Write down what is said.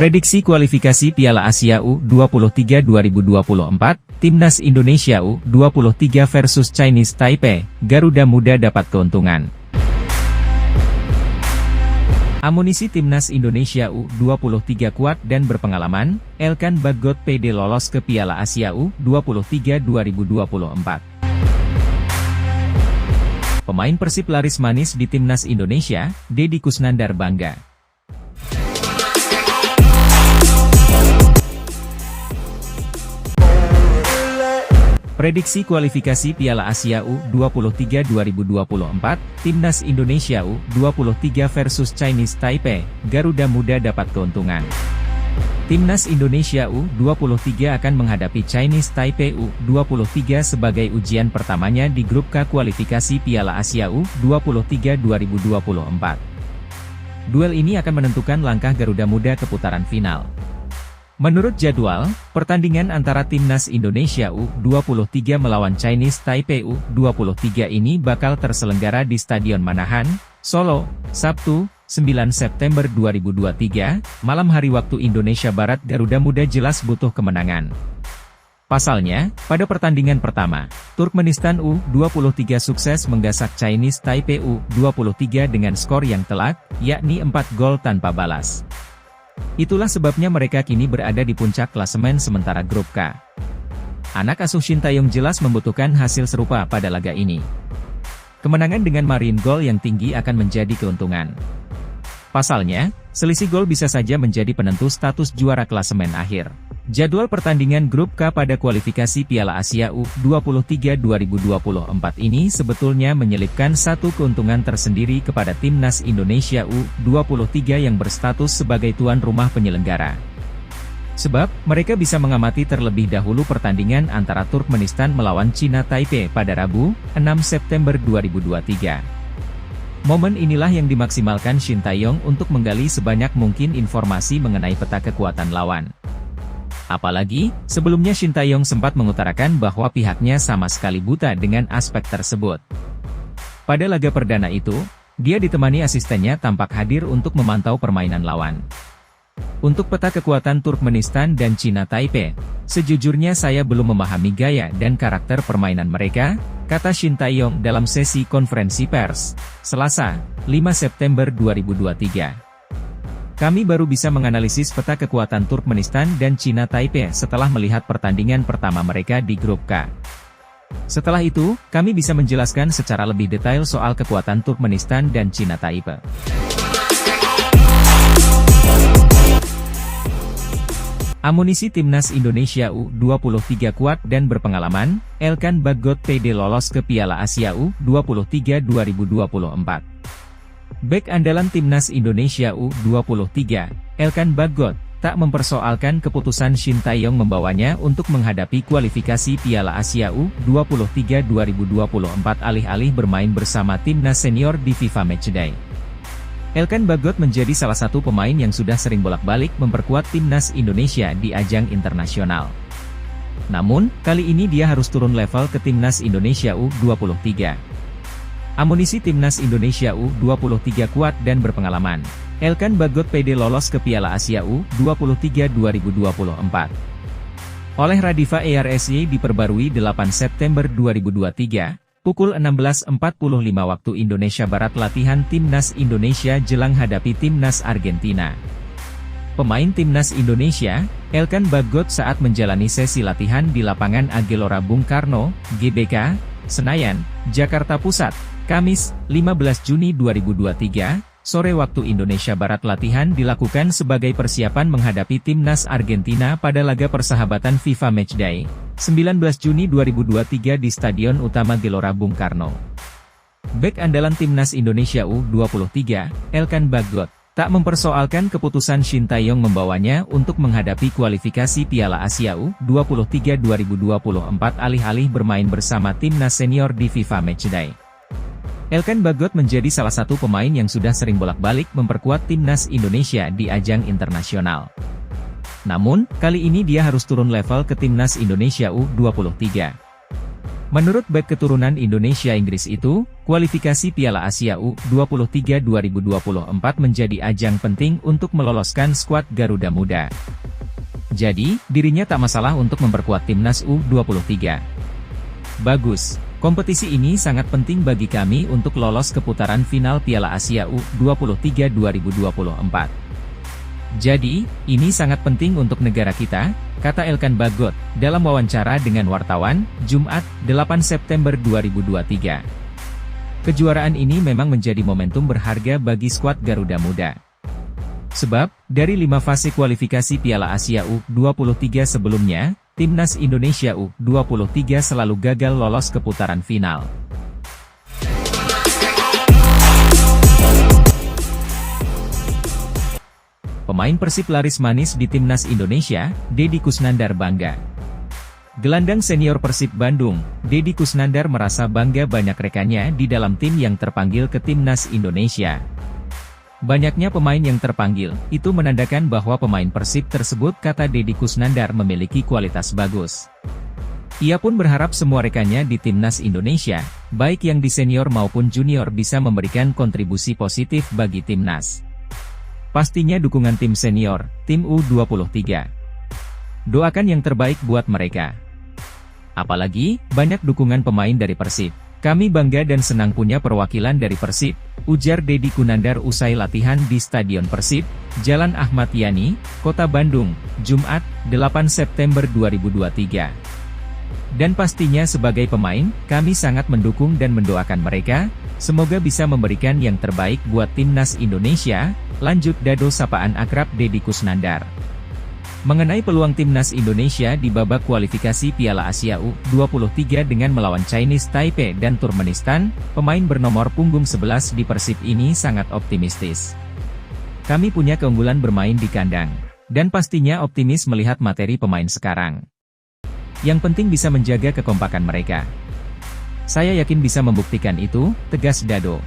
Prediksi kualifikasi Piala Asia U23 2024, Timnas Indonesia U23 versus Chinese Taipei, Garuda Muda dapat keuntungan. Amunisi Timnas Indonesia U23 kuat dan berpengalaman, Elkan Bagot PD lolos ke Piala Asia U23 2024. Pemain Persib laris manis di Timnas Indonesia, Deddy Kusnandar bangga. Prediksi kualifikasi Piala Asia U23 2024, Timnas Indonesia U23 versus Chinese Taipei, Garuda Muda dapat keuntungan. Timnas Indonesia U23 akan menghadapi Chinese Taipei U23 sebagai ujian pertamanya di grup K kualifikasi Piala Asia U23 2024. Duel ini akan menentukan langkah Garuda Muda ke putaran final. Menurut jadwal, pertandingan antara Timnas Indonesia U23 melawan Chinese Taipei U23 ini bakal terselenggara di Stadion Manahan, Solo, Sabtu, 9 September 2023, malam hari waktu Indonesia Barat. Garuda Muda jelas butuh kemenangan. Pasalnya, pada pertandingan pertama, Turkmenistan U23 sukses menggasak Chinese Taipei U23 dengan skor yang telak, yakni 4 gol tanpa balas. Itulah sebabnya mereka kini berada di puncak klasemen sementara grup K. Anak asuh Shin Tae-yong jelas membutuhkan hasil serupa pada laga ini. Kemenangan dengan margin gol yang tinggi akan menjadi keuntungan. Pasalnya, selisih gol bisa saja menjadi penentu status juara klasemen akhir. Jadwal pertandingan grup K pada kualifikasi Piala Asia U23 2024 ini sebetulnya menyelipkan satu keuntungan tersendiri kepada Timnas Indonesia U23 yang berstatus sebagai tuan rumah penyelenggara. Sebab, mereka bisa mengamati terlebih dahulu pertandingan antara Turkmenistan melawan China Taipei pada Rabu, 6 September 2023. Momen inilah yang dimaksimalkan Shin Tae-yong untuk menggali sebanyak mungkin informasi mengenai peta kekuatan lawan. Apalagi, sebelumnya Shin Tae-yong sempat mengutarakan bahwa pihaknya sama sekali buta dengan aspek tersebut. Pada laga perdana itu, dia ditemani asistennya tampak hadir untuk memantau permainan lawan. Untuk peta kekuatan Turkmenistan dan China Taipei, sejujurnya saya belum memahami gaya dan karakter permainan mereka, kata Shin Tae-yong dalam sesi konferensi pers, Selasa, 5 September 2023. Kami baru bisa menganalisis peta kekuatan Turkmenistan dan China Taipei setelah melihat pertandingan pertama mereka di grup K. Setelah itu, kami bisa menjelaskan secara lebih detail soal kekuatan Turkmenistan dan China Taipei. Amunisi Timnas Indonesia U23 kuat dan berpengalaman, Elkan Bagot PD lolos ke Piala Asia U23 2024. Bek andalan Timnas Indonesia U23, Elkan Bagot, tak mempersoalkan keputusan Shin Tae-yong membawanya untuk menghadapi kualifikasi Piala Asia U23 2024 alih-alih bermain bersama timnas senior di FIFA Matchday. Elkan Bagot menjadi salah satu pemain yang sudah sering bolak-balik memperkuat Timnas Indonesia di ajang internasional. Namun, kali ini dia harus turun level ke Timnas Indonesia U23. Amunisi Timnas Indonesia U23 kuat dan berpengalaman. Elkan Bagot PD lolos ke Piala Asia U23 2024. Oleh Radifa ERSY diperbarui 8 September 2023. Pukul 16.45 waktu Indonesia Barat. Latihan Timnas Indonesia jelang hadapi Timnas Argentina. Pemain Timnas Indonesia, Elkan Bagot saat menjalani sesi latihan di lapangan Gelora Bung Karno, GBK, Senayan, Jakarta Pusat, Kamis, 15 Juni 2023, sore waktu Indonesia Barat. Latihan dilakukan sebagai persiapan menghadapi Timnas Argentina pada laga persahabatan FIFA Matchday, 19 Juni 2023 di Stadion Utama Gelora Bung Karno. Bek andalan Timnas Indonesia U23, Elkan Bagot, tak mempersoalkan keputusan Shin Tae-yong membawanya untuk menghadapi kualifikasi Piala Asia U23 2024 alih-alih bermain bersama timnas senior di FIFA Matchday. Elkan Bagot menjadi salah satu pemain yang sudah sering bolak-balik memperkuat Timnas Indonesia di ajang internasional. Namun, kali ini dia harus turun level ke Timnas Indonesia U23. Menurut bek keturunan Indonesia Inggris itu, kualifikasi Piala Asia U23 2024 menjadi ajang penting untuk meloloskan skuad Garuda Muda. Jadi, dirinya tak masalah untuk memperkuat timnas U23. Bagus, kompetisi ini sangat penting bagi kami untuk lolos ke putaran final Piala Asia U23 2024. Jadi, ini sangat penting untuk negara kita, kata Elkan Bagot, dalam wawancara dengan wartawan, Jumat, 8 September 2023. Kejuaraan ini memang menjadi momentum berharga bagi skuad Garuda Muda. Sebab, dari 5 fase kualifikasi Piala Asia U23 sebelumnya, Timnas Indonesia U23 selalu gagal lolos ke putaran final. Pemain Persib laris manis di Timnas Indonesia, Deddy Kusnandar bangga. Gelandang senior Persib Bandung, Deddy Kusnandar merasa bangga banyak rekannya di dalam tim yang terpanggil ke Timnas Indonesia. Banyaknya pemain yang terpanggil, itu menandakan bahwa pemain Persib tersebut, kata Deddy Kusnandar, memiliki kualitas bagus. Ia pun berharap semua rekannya di Timnas Indonesia, baik yang di senior maupun junior, bisa memberikan kontribusi positif bagi Timnas. Pastinya dukungan tim senior, tim U23. Doakan yang terbaik buat mereka. Apalagi, banyak dukungan pemain dari Persib. Kami bangga dan senang punya perwakilan dari Persib, ujar Deddy Kusnandar usai latihan di Stadion Persib, Jalan Ahmad Yani, Kota Bandung, Jumat, 8 September 2023. Dan pastinya sebagai pemain, kami sangat mendukung dan mendoakan mereka, semoga bisa memberikan yang terbaik buat Timnas Indonesia, lanjut Dado sapaan akrab Deddy Kusnandar. Mengenai peluang Timnas Indonesia di babak kualifikasi Piala Asia U23 dengan melawan Chinese Taipei dan Turkmenistan, pemain bernomor punggung 11 di Persib ini sangat optimistis. Kami punya keunggulan bermain di kandang, dan pastinya optimis melihat materi pemain sekarang. Yang penting bisa menjaga kekompakan mereka. Saya yakin bisa membuktikan itu, tegas Dado.